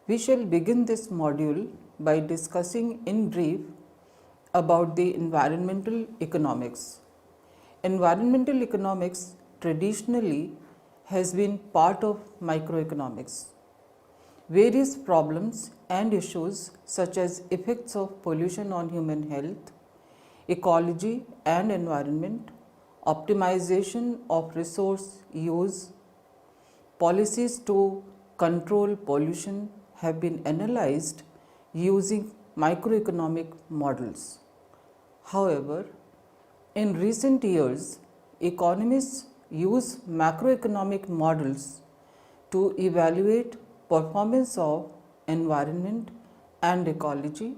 We shall begin this module by discussing in brief about the environmental economics. Environmental economics traditionally has been part of microeconomics. Various problems and issues such as effects of pollution on human health, ecology and environment, optimization of resource use, policies to control pollution have been analyzed using microeconomic models. However, in recent years, economists use macroeconomic models to evaluate performance of environment and ecology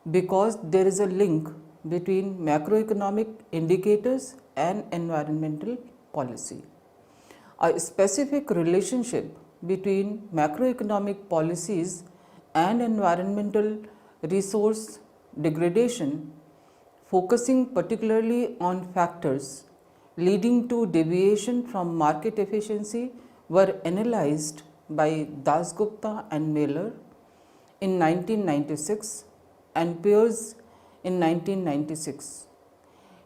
because there is a link between macroeconomic indicators and environmental policy. A specific relationship between macroeconomic policies and environmental resource degradation, focusing particularly on factors leading to deviation from market efficiency, were analyzed by Dasgupta and Miller in 1996 and Pearce in 1996.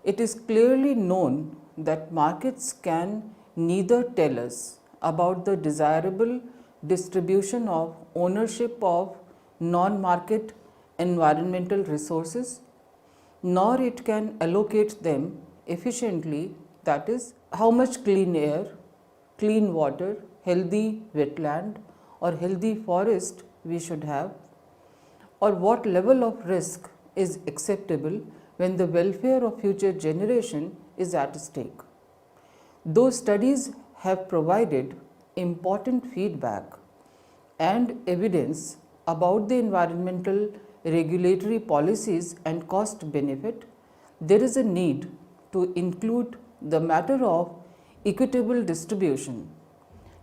It is clearly known that markets can neither tell us about the desirable distribution of ownership of non-market environmental resources, nor it can allocate them efficiently, that is, how much clean air, clean water, healthy wetland or healthy forest we should have, or what level of risk is acceptable when the welfare of future generation is at stake. Those studies have provided important feedback and evidence about the environmental regulatory policies and cost benefit. There is a need to include the matter of equitable distribution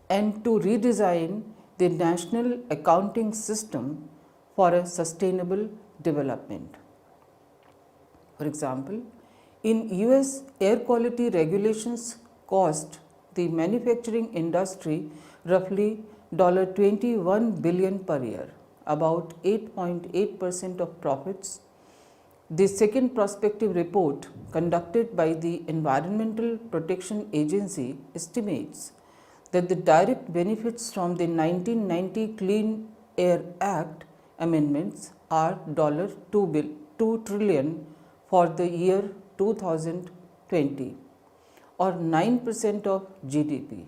and to redesign the national accounting system for a sustainable development. For example, in US, air quality regulations cost the manufacturing industry roughly $21 billion per year, about 8.8% of profits. The second prospective report conducted by the Environmental Protection Agency estimates that the direct benefits from the 1990 Clean Air Act amendments are $2 trillion for the year 2020 or 9% of GDP.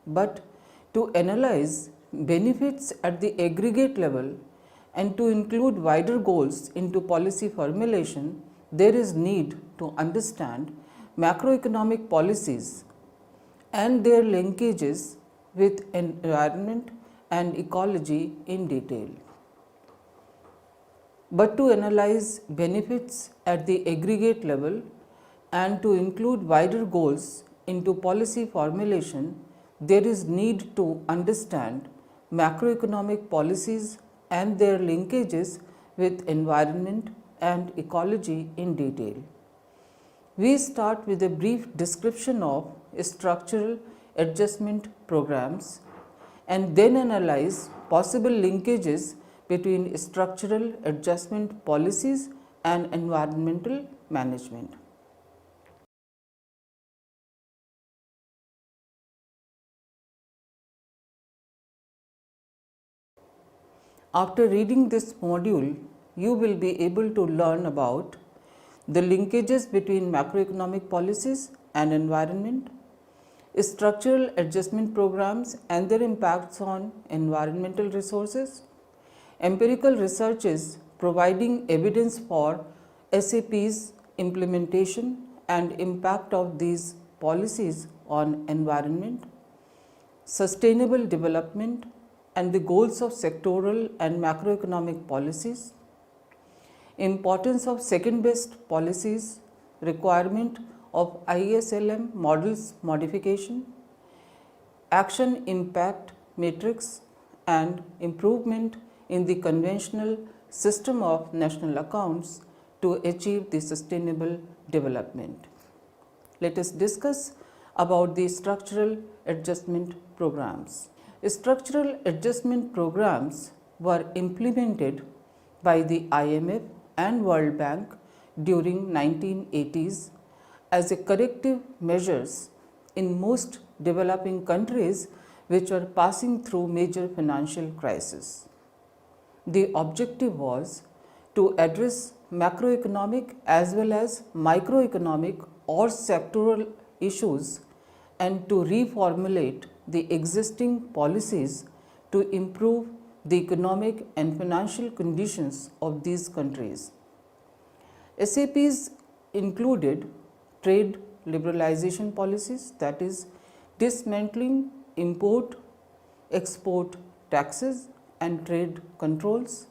But to analyze benefits at the aggregate level and to include wider goals into policy formulation, there is need to understand macroeconomic policies and their linkages with environment and ecology in detail. But to analyze benefits at the aggregate level and to include wider goals into policy formulation, there is need to understand macroeconomic policies and their linkages with environment and ecology in detail. We start with a brief description of structural adjustment programs and then analyze possible linkages between structural adjustment policies and environmental management. After reading this module, you will be able to learn about the linkages between macroeconomic policies and environment, structural adjustment programs and their impacts on environmental resources, empirical researches providing evidence for SAP's implementation and impact of these policies on environment, sustainable development and the goals of sectoral and macroeconomic policies, importance of second-best policies, requirement of ISLM models modification, action impact matrix and improvement in the conventional system of national accounts to achieve the sustainable development. Let us discuss about the structural adjustment programs. Structural adjustment programs were implemented by the IMF and World Bank during 1980s as a corrective measures in most developing countries which were passing through major financial crisis. The objective was to address macroeconomic as well as microeconomic or sectoral issues and to reformulate the existing policies to improve the economic and financial conditions of these countries. SAPs included trade liberalization policies, that is, dismantling import, export taxes and trade controls,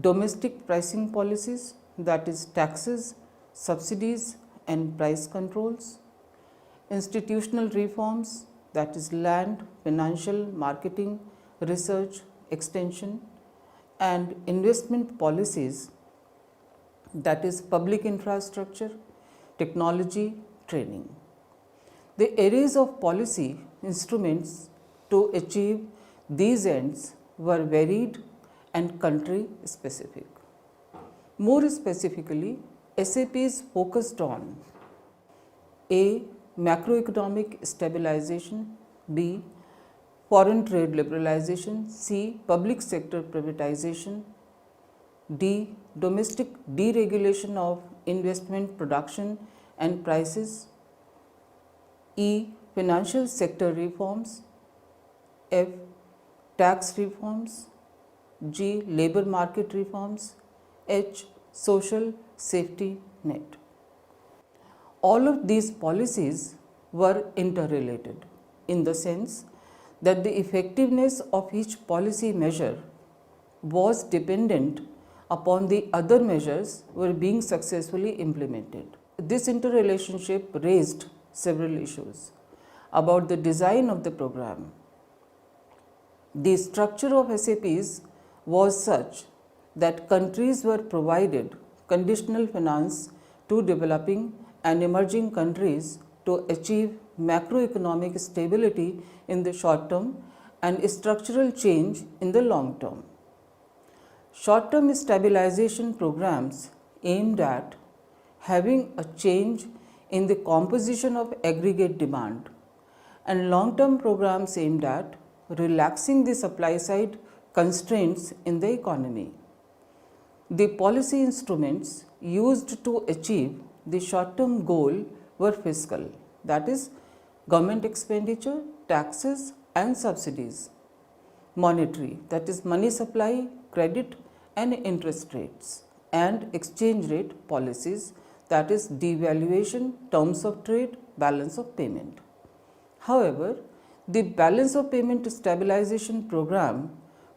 domestic pricing policies, that is, taxes, subsidies and price controls, institutional reforms, that is, land, financial, marketing, research, extension, and investment policies, that is, public infrastructure, technology, training. The areas of policy instruments to achieve these ends were varied and country specific. More specifically, SAPs focused on A. Macroeconomic stabilization, B. Foreign trade liberalization, C. Public sector privatization, D. Domestic deregulation of investment production and prices, E. Financial sector reforms, F. Tax reforms, G. Labor market reforms, H. Social safety net. All of these policies were interrelated in the sense that the effectiveness of each policy measure was dependent upon the other measures were being successfully implemented. This interrelationship raised several issues about the design of the program. The structure of SAPs was such that countries were provided conditional finance to developing and emerging countries to achieve macroeconomic stability in the short term and structural change in the long term. Short-term stabilization programs aimed at having a change in the composition of aggregate demand, and long-term programs aimed at relaxing the supply-side constraints in the economy. The policy instruments used to achieve the short-term goal were fiscal, that is, government expenditure, taxes and subsidies; monetary, that is, money supply, credit and interest rates; and exchange rate policies, that is, devaluation, terms of trade, balance of payment. However, the balance of payment stabilization program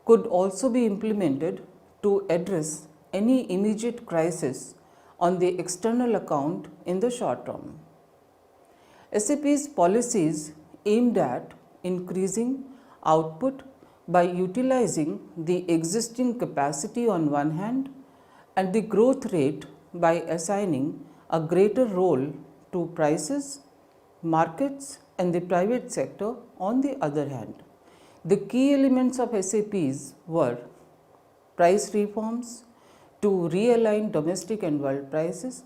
could also be implemented to address any immediate crisis on the external account in the short term. SAP's policies aimed at increasing output by utilizing the existing capacity on one hand and the growth rate by assigning a greater role to prices, markets and the private sector on the other hand. The key elements of SAPs were price reforms to realign domestic and world prices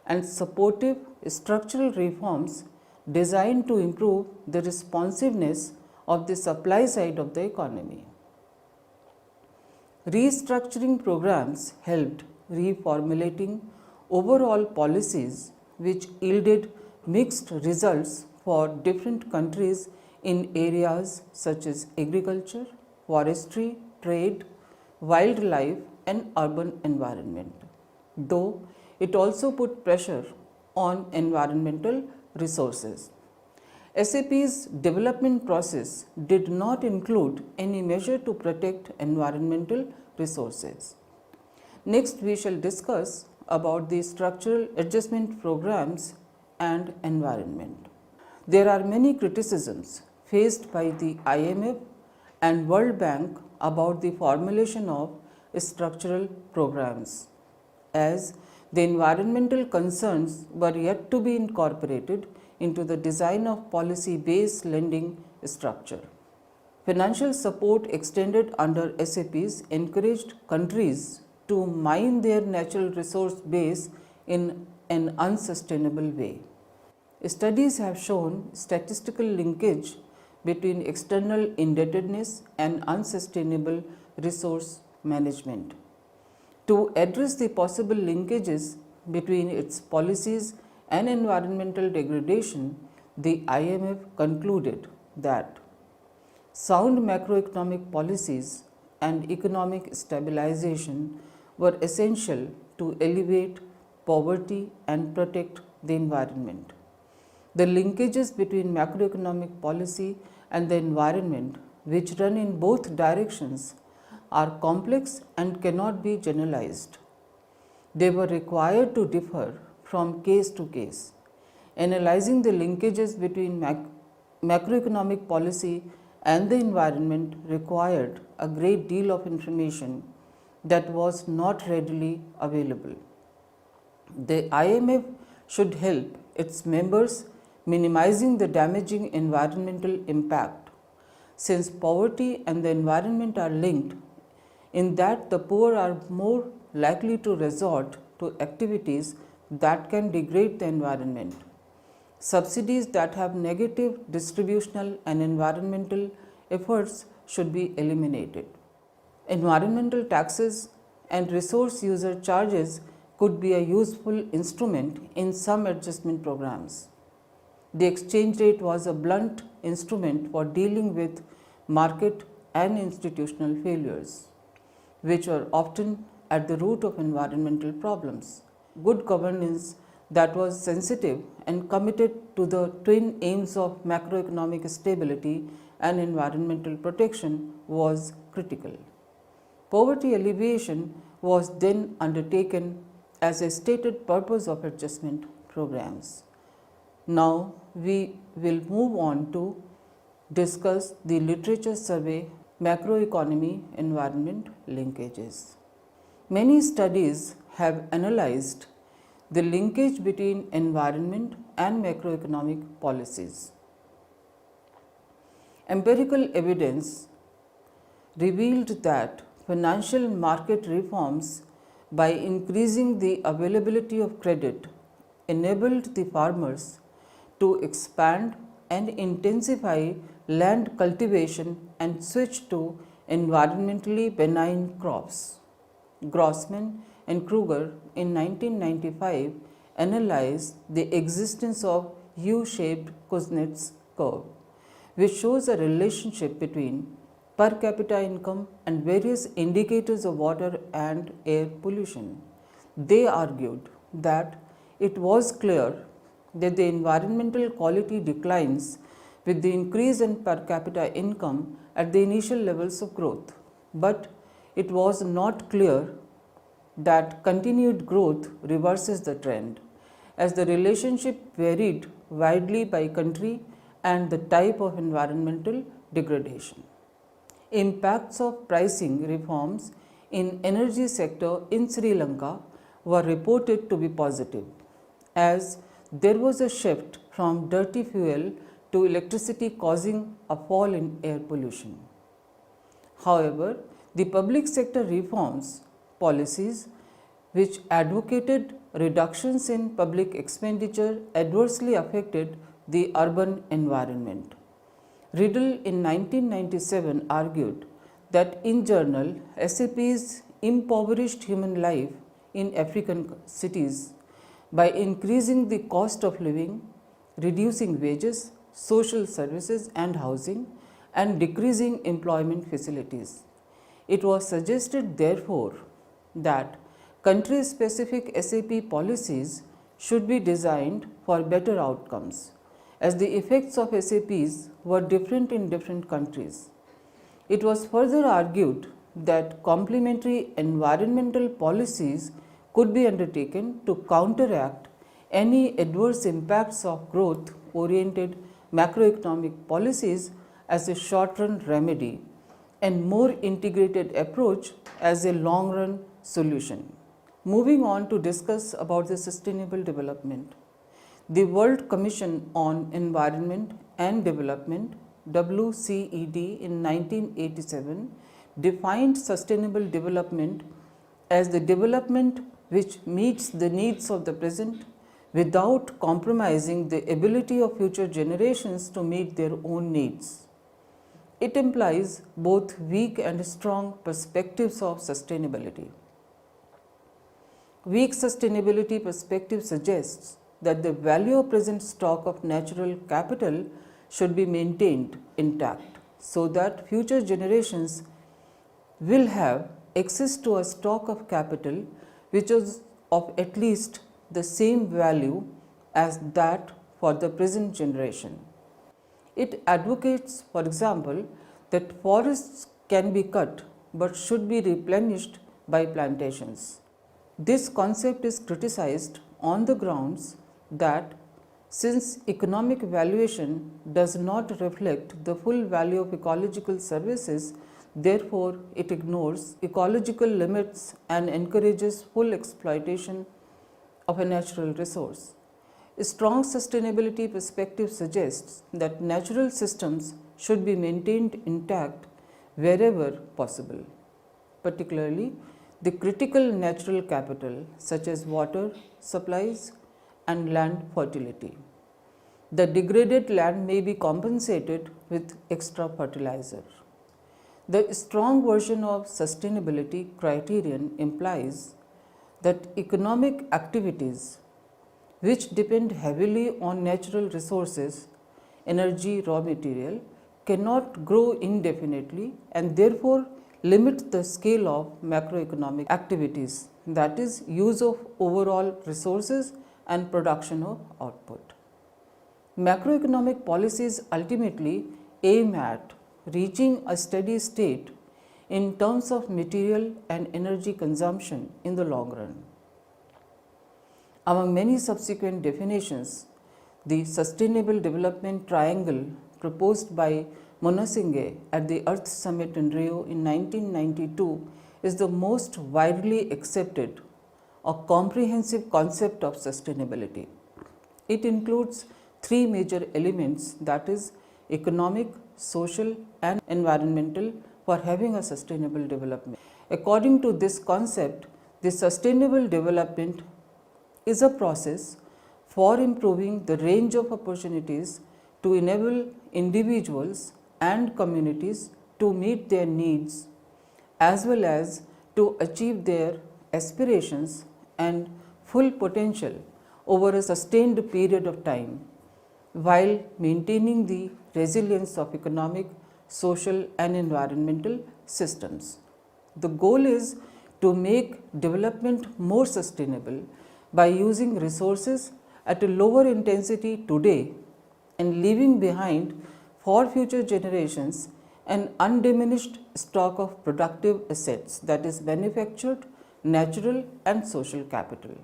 and supportive structural reforms designed to improve the responsiveness of the supply side of the economy. Restructuring programs helped reformulating overall policies which yielded mixed results for different countries in areas such as agriculture, forestry, trade, wildlife and urban environment, though it also put pressure on environmental resources. SAP's development process did not include any measure to protect environmental resources. Next, we shall discuss about the structural adjustment programs and environment. There are many criticisms faced by the IMF and World Bank about the formulation of structural programs, as the environmental concerns were yet to be incorporated into the design of policy-based lending structure. Financial support extended under SAPs encouraged countries to mine their natural resource base in an unsustainable way. Studies have shown statistical linkage between external indebtedness and unsustainable resource management. To address the possible linkages between its policies and environmental degradation, the IMF concluded that sound macroeconomic policies and economic stabilization were essential to alleviate poverty and protect the environment. The linkages between macroeconomic policy and the environment, which run in both directions, are complex and cannot be generalized. They were required to differ from case to case. Analyzing the linkages between macroeconomic policy and the environment required a great deal of information that was not readily available. The IMF should help its members minimizing the damaging environmental impact, since poverty and the environment are linked in that the poor are more likely to resort to activities that can degrade the environment. Subsidies that have negative distributional and environmental efforts should be eliminated. Environmental taxes and resource user charges could be a useful instrument in some adjustment programs. The exchange rate was a blunt instrument for dealing with market and institutional failures, which are often at the root of environmental problems. Good governance that was sensitive and committed to the twin aims of macroeconomic stability and environmental protection was critical. Poverty alleviation was then undertaken as a stated purpose of adjustment programs. Now we will move on to discuss the literature survey macroeconomy environment linkages. Many studies have analyzed the linkage between environment and macroeconomic policies. Empirical evidence revealed that financial market reforms, by increasing the availability of credit, enabled the farmers to expand and intensify land cultivation and switch to environmentally benign crops. Grossman and Kruger in 1995 analyzed the existence of U-shaped Kuznets curve, which shows a relationship between per capita income and various indicators of water and air pollution. They argued that it was clear that the environmental quality declines with the increase in per capita income at the initial levels of growth, but it was not clear that continued growth reverses the trend, as the relationship varied widely by country and the type of environmental degradation. Impacts of pricing reforms in energy sector in Sri Lanka were reported to be positive, as there was a shift from dirty fuel to electricity, causing a fall in air pollution. However, the public sector reforms policies which advocated reductions in public expenditure adversely affected the urban environment. Riddle in 1997 argued that in general, SAPs impoverished human life in African cities by increasing the cost of living, reducing wages, social services and housing, and decreasing employment facilities. It was suggested, therefore, that country-specific SAP policies should be designed for better outcomes, as the effects of SAPs were different in different countries. It was further argued that complementary environmental policies could be undertaken to counteract any adverse impacts of growth-oriented macroeconomic policies as a short-run remedy and more integrated approach as a long-run solution. Moving on to discuss about the sustainable development. The World Commission on Environment and Development WCED in 1987 defined sustainable development as the development which meets the needs of the present without compromising the ability of future generations to meet their own needs. It implies both weak and strong perspectives of sustainability. Weak sustainability perspective suggests that the value of present stock of natural capital should be maintained intact so that future generations will have access to a stock of capital which is of at least the same value as that for the present generation. It advocates, for example, that forests can be cut but should be replenished by plantations. This concept is criticized on the grounds that since economic valuation does not reflect the full value of ecological services, therefore it ignores ecological limits and encourages full exploitation of a natural resource. A strong sustainability perspective suggests that natural systems should be maintained intact wherever possible, particularly the critical natural capital such as water supplies and land fertility. The degraded land may be compensated with extra fertilizer. The strong version of sustainability criterion implies that economic activities which depend heavily on natural resources, energy, raw material, cannot grow indefinitely and therefore limit the scale of macroeconomic activities, that is, use of overall resources and production of output. Macroeconomic policies ultimately aim at reaching a steady state in terms of material and energy consumption in the long run. Among many subsequent definitions, the Sustainable Development Triangle proposed by Monasinghe at the Earth Summit in Rio in 1992 is the most widely accepted a comprehensive concept of sustainability. It includes three major elements, that is economic, social and environmental, for having a sustainable development. According to this concept, the sustainable development is a process for improving the range of opportunities to enable individuals and communities to meet their needs as well as to achieve their aspirations and full potential over a sustained period of time, while maintaining the resilience of economic, social and environmental systems. The goal is to make development more sustainable by using resources at a lower intensity today and leaving behind for future generations an undiminished stock of productive assets, that is manufactured, natural and social capital.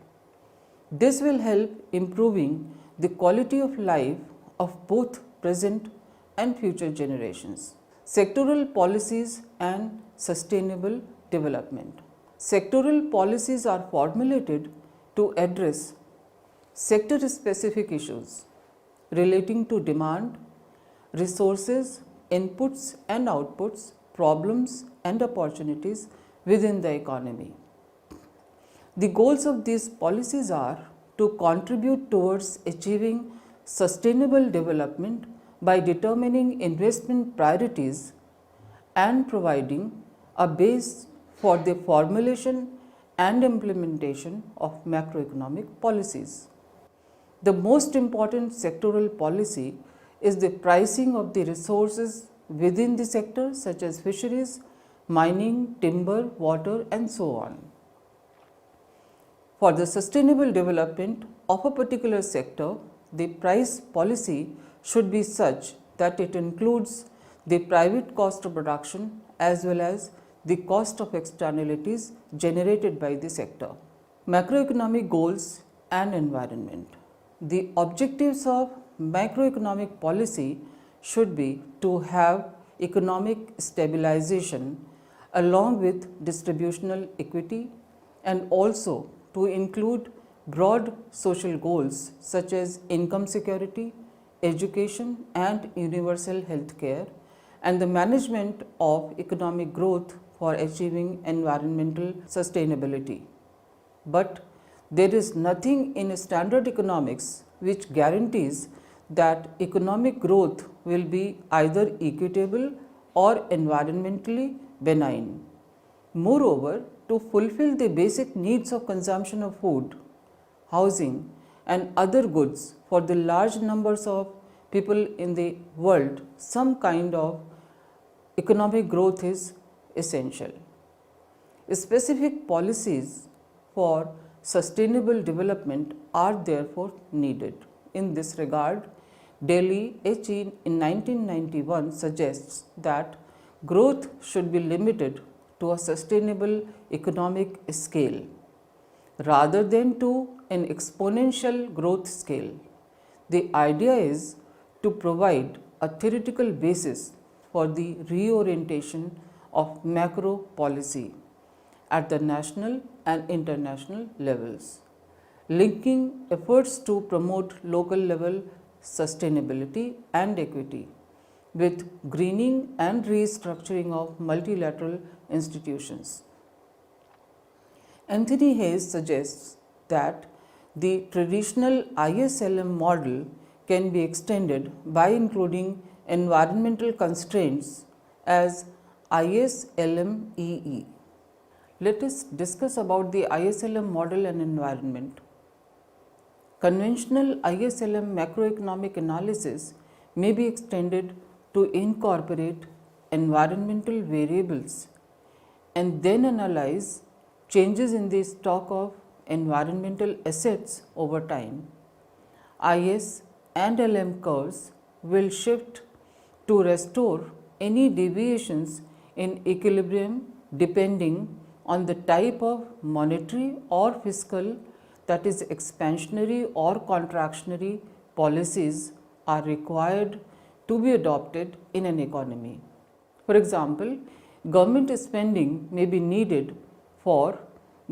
This will help improving the quality of life of both present and future generations. Sectoral policies and sustainable development. Sectoral policies are formulated to address sector-specific issues relating to demand, resources, inputs and outputs, problems and opportunities within the economy. The goals of these policies are to contribute towards achieving sustainable development by determining investment priorities and providing a base for the formulation and implementation of macroeconomic policies. The most important sectoral policy is the pricing of the resources within the sector, such as fisheries, mining, timber, water and so on. For the sustainable development of a particular sector, the price policy should be such that it includes the private cost of production as well as the cost of externalities generated by the sector. Macroeconomic goals and environment. The objectives of macroeconomic policy should be to have economic stabilization along with distributional equity and also to include broad social goals such as income security, education and universal health care, and the management of economic growth for achieving environmental sustainability. But there is nothing in standard economics which guarantees that economic growth will be either equitable or environmentally benign. Moreover, to fulfill the basic needs of consumption of food, housing, and other goods for the large numbers of people in the world, some kind of economic growth is essential. Specific policies for sustainable development are therefore needed. In this regard, Delhi HE in 1991 suggests that growth should be limited to a sustainable economic scale rather than to an exponential growth scale. The idea is to provide a theoretical basis for the reorientation of macro policy at the national and international levels, linking efforts to promote local level sustainability and equity with greening and restructuring of multilateral institutions. Anthony Hayes suggests that the traditional ISLM model can be extended by including environmental constraints as ISLMEE. Let us discuss about the ISLM model and environment. Conventional ISLM macroeconomic analysis may be extended to incorporate environmental variables and then analyze changes in the stock of environmental assets over time. IS and LM curves will shift to restore any deviations in equilibrium depending on the type of monetary or fiscal, that is expansionary or contractionary policies are required to be adopted in an economy. For example, government spending may be needed for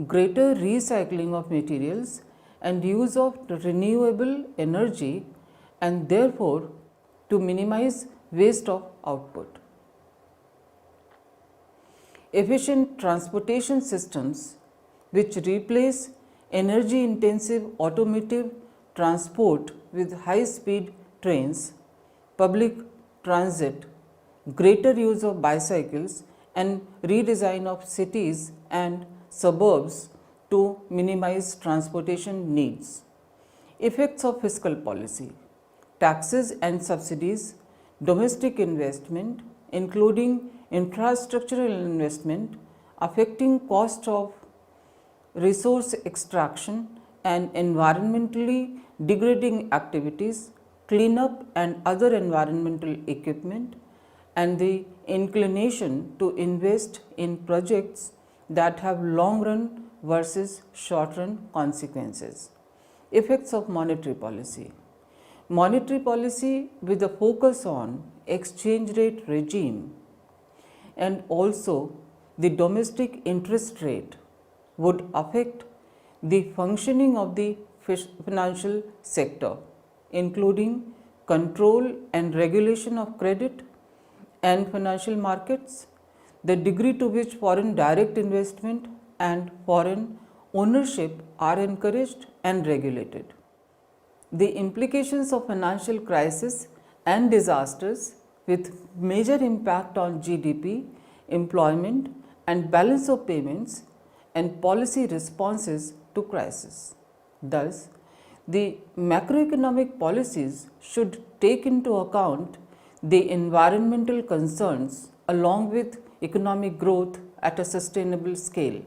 greater recycling of materials and use of renewable energy, and therefore to minimize waste of output. Efficient transportation systems which replace energy intensive automotive transport with high speed trains, public transit, greater use of bicycles, and redesign of cities and suburbs to minimize transportation needs. Effects of fiscal policy: taxes and subsidies, domestic investment, including infrastructural investment, affecting cost of resource extraction and environmentally degrading activities, cleanup and other environmental equipment, and the inclination to invest in projects that have long run versus short run consequences. Effects of monetary policy: monetary policy with a focus on exchange rate regime and also the domestic interest rate would affect the functioning of the financial sector, including control and regulation of credit and financial markets, the degree to which foreign direct investment and foreign ownership are encouraged and regulated, the implications of financial crisis and disasters with major impact on GDP, employment and balance of payments, and policy responses to crisis. Thus, the macroeconomic policies should take into account the environmental concerns along with economic growth at a sustainable scale.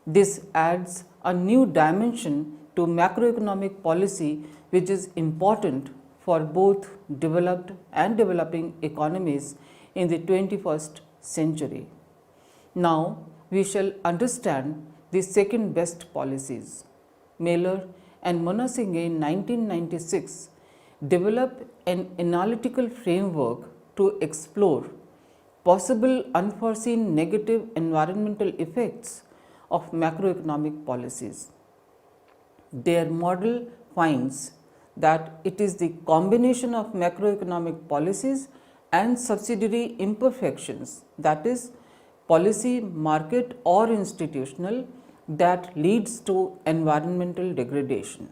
This adds a new dimension to macroeconomic policy, which is important for both developed and developing economies in the 21st century. Now, we shall understand the second best policies. Mailer and Monasinghe in 1996 developed an analytical framework to explore possible unforeseen negative environmental effects of macroeconomic policies. Their model finds that it is the combination of macroeconomic policies and subsidiary imperfections, that is, policy, market, or institutional, that leads to environmental degradation.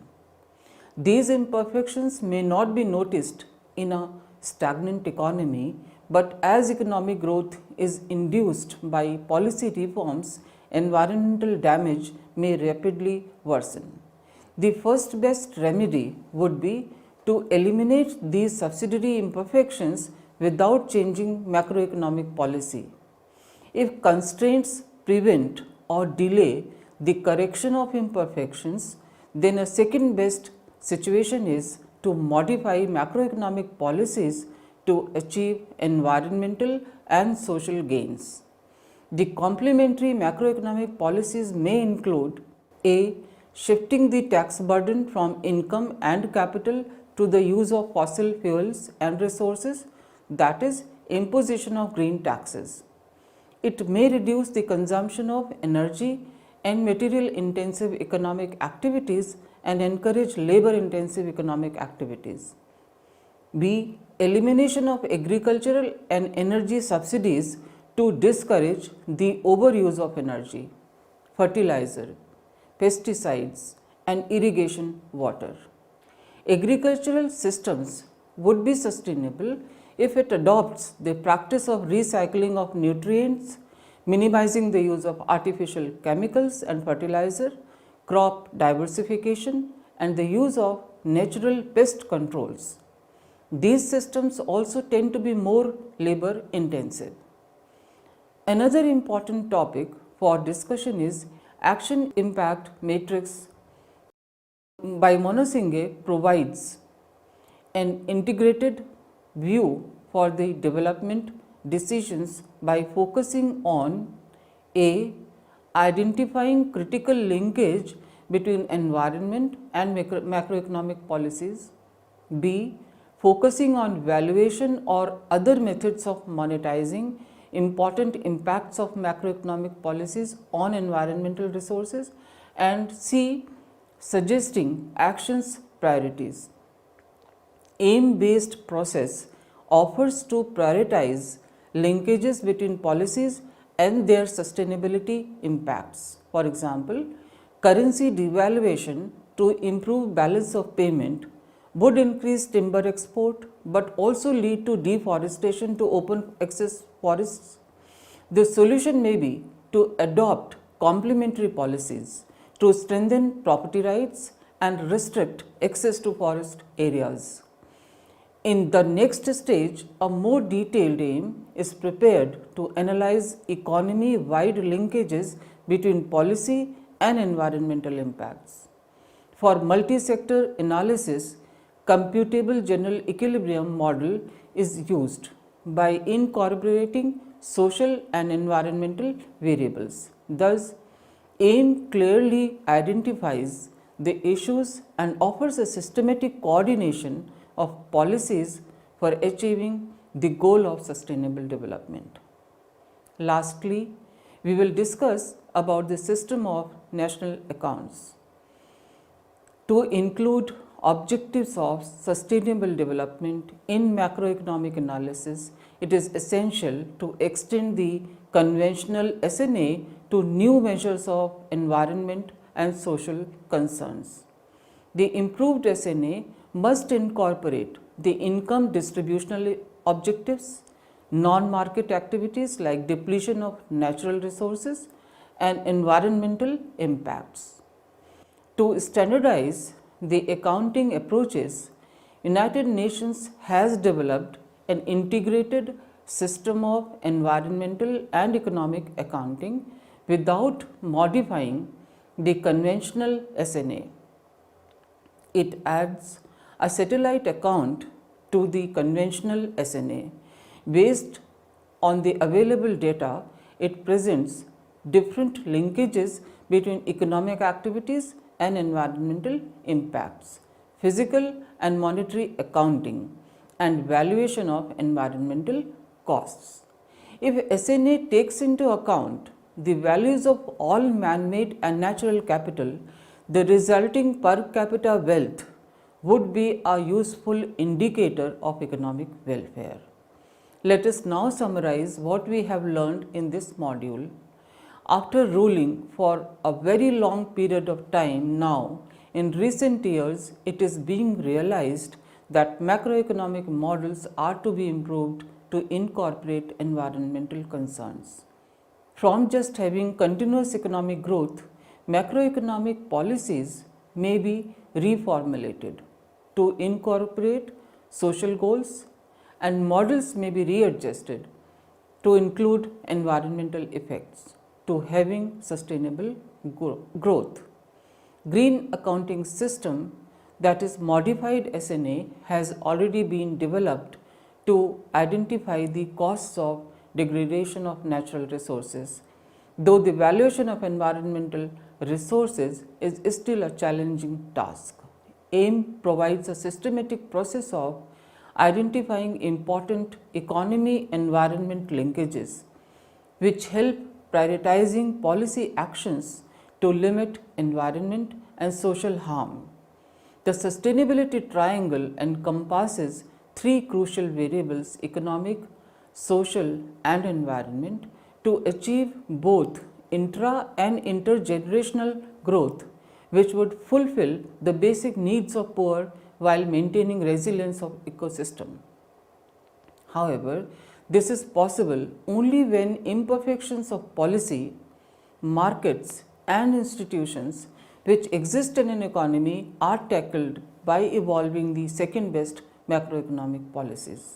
These imperfections may not be noticed in a stagnant economy, but as economic growth is induced by policy reforms, environmental damage may rapidly worsen. The first best remedy would be to eliminate these subsidiary imperfections without changing macroeconomic policy. If constraints prevent or delay the correction of imperfections, then a second best situation is to modify macroeconomic policies to achieve environmental and social gains. The complementary macroeconomic policies may include a. Shifting the tax burden from income and capital to the use of fossil fuels and resources, that is, imposition of green taxes. It may reduce the consumption of energy and material intensive economic activities and encourage labor intensive economic activities. B. Elimination of agricultural and energy subsidies to discourage the overuse of energy, fertilizer, pesticides, and irrigation water. Agricultural systems would be sustainable if it adopts the practice of recycling of nutrients, minimizing the use of artificial chemicals and fertilizer, crop diversification, and the use of natural pest controls. These systems also tend to be more labor intensive. Another important topic for discussion is Action Impact Matrix by Monosinghe provides an integrated view for the development decisions by focusing on A. Identifying critical linkage between environment and macroeconomic policies, B. Focusing on valuation or other methods of monetizing important impacts of macroeconomic policies on environmental resources, and C. Suggesting actions priorities. Aim-based process offers to prioritize linkages between policies and their sustainability impacts. For example, currency devaluation to improve balance of payment would increase timber export but also lead to deforestation to open excess forests. The solution may be to adopt complementary policies to strengthen property rights and restrict access to forest areas. In the next stage, a more detailed aim is prepared to analyze economy-wide linkages between policy and environmental impacts. For multi-sector analysis, computable general equilibrium model is used by incorporating social and environmental variables. Thus, AIM clearly identifies the issues and offers a systematic coordination of policies for achieving the goal of sustainable development. Lastly, we will discuss about the system of national accounts. To include objectives of sustainable development in macroeconomic analysis, it is essential to extend the conventional SNA to new measures of environment and social concerns. The improved SNA must incorporate the income distributional objectives, non-market activities like depletion of natural resources, and environmental impacts. To standardize the accounting approaches, United Nations has developed an integrated system of environmental and economic accounting without modifying the conventional SNA. It adds a satellite account to the conventional SNA. Based on the available data, it presents different linkages between economic activities and environmental impacts, physical and monetary accounting, and valuation of environmental costs. If SNA takes into account the values of all man-made and natural capital, the resulting per capita wealth would be a useful indicator of economic welfare. Let us now summarize what we have learned in this module. After ruling for a very long period of time now, in recent years, it is being realized that macroeconomic models are to be improved to incorporate environmental concerns. From just having continuous economic growth, macroeconomic policies may be reformulated to incorporate social goals, and models may be readjusted to include environmental effects to having sustainable growth. Green accounting system, that is modified SNA, has already been developed to identify the costs of degradation of natural resources, though the valuation of environmental resources is still a challenging task. AIM provides a systematic process of identifying important economy-environment linkages, which help prioritizing policy actions to limit environment and social harm. The sustainability triangle encompasses three crucial variables: economic, social, and environment, to achieve both intra and intergenerational growth, which would fulfill the basic needs of poor while maintaining resilience of ecosystem. However, this is possible only when imperfections of policy, markets, and institutions which exist in an economy are tackled by evolving the second best macroeconomic policies.